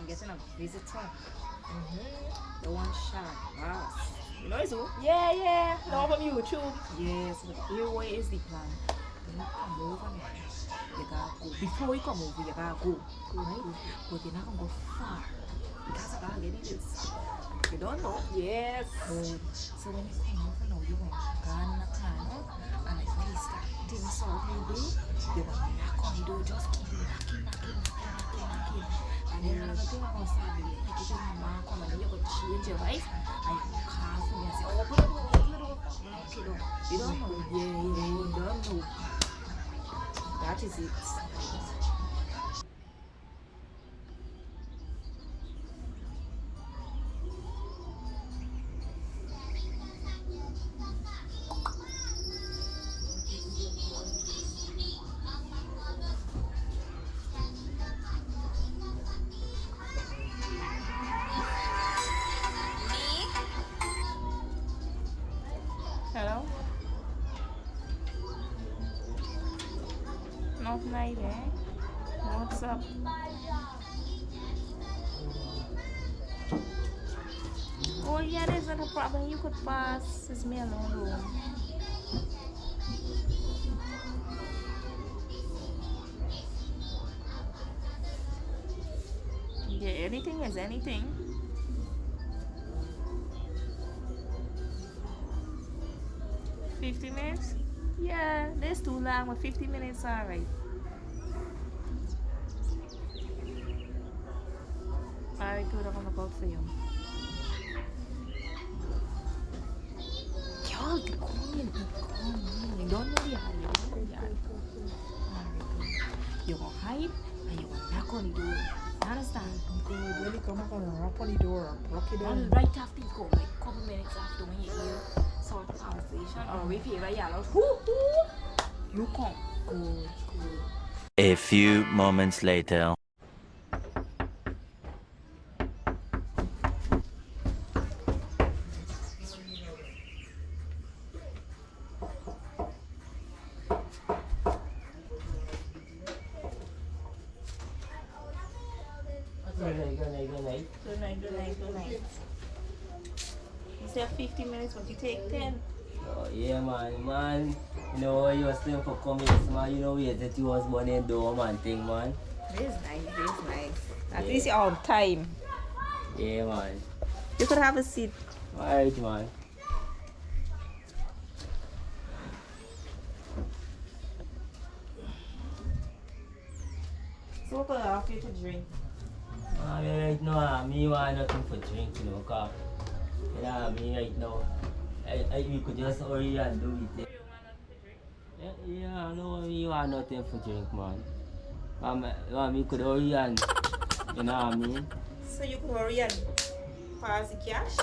I'm getting a visitor. The one shot. Wow. You know it's who? Yeah. No from YouTube. Yes, but here what is the plan? When you come over now, you gotta go. Before you come over, you gotta go. Right? But you're not gonna go far. Because I gotta get this. You don't know? Yes. So when you come over now, you want Guyana corner, and like when you start things sort of do, you want to knock on the door, just keep knocking. And then another thing I'm gonna start doing, like you just mark on and then you go change your voice and you call for me and say, open the door, lock it up. You don't know? Yeah, you don't know. That is it. Hello? Not night, eh? What's up? Oh yeah, there's not a problem. You could pass. It's me alone room. Yeah, anything is anything. $50? Yeah, that's too long, but 50 minutes alright. Alright, good, I'm gonna look out for you. Y'all be calling. You don't know the hide. Alright, good. You're gonna hide and you're gonna knock on the door. You understand? Good, when you come up and knock on the door, block it down. And right after you come, like a couple minutes after when you hear sort of conversation or if you ever yell out, you come. Good. A few moments later. Good night. You said 50 minutes, but you take 10. Oh, yeah, man. You know, you was still for coming, man. You know, we had that you was born in dome and thing, man. This is nice. At least you're on time. Yeah, man. You could have a seat. Alright, man. So what could I offer you to drink? Right now, me want nothing for drink, you know, cause, you know, me right now, we could just hurry and do it. Yeah, no, me want nothing for drink, man. Me could hurry and, you know what I mean? So you could hurry and pass the cash?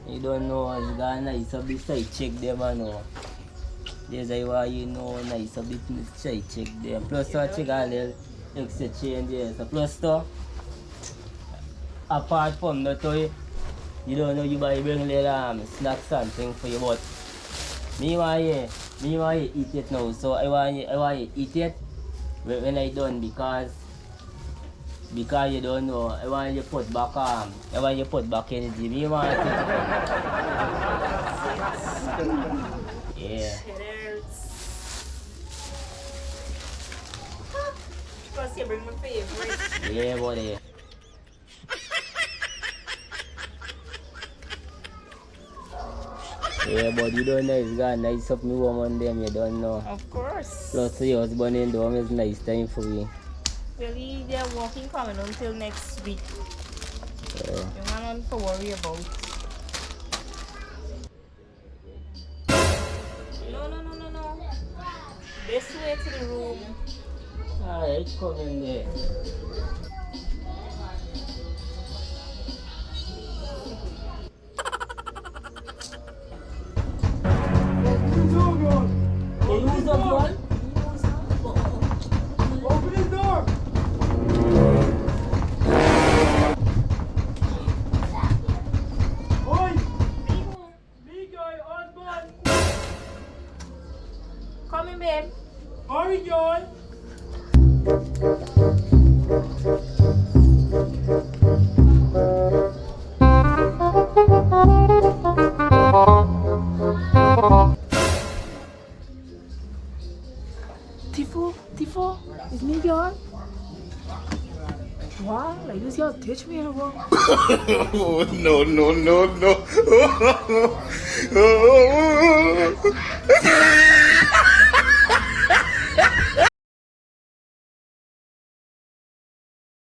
You don't know what's Ghana is a bit I check them, I know. There's why you know nice a bit try check there. Plus I check all the extra change there. So plus to, apart from that you don't know you buy bring little snacks and things for you, but me want you eat it now. So I want you eat it when I done because you don't know. I want you put back energy. Me want it. Yeah. Plus you bring my favorite. Yeah, buddy. Yeah, but you don't know it's got nice up me woman them, you don't know. Of course. Plus your husband in the home is nice time for me. Really, they're working coming until next week. Yeah. You have nothing to worry about. No. This way to the room. Alright, come in there. You use up one? Open the door! Oi! Big guy, husband! Come in, babe. Hurry, John! Tifo, is me girl? What? Like this girl teach me bro. Oh, no, no, no, no.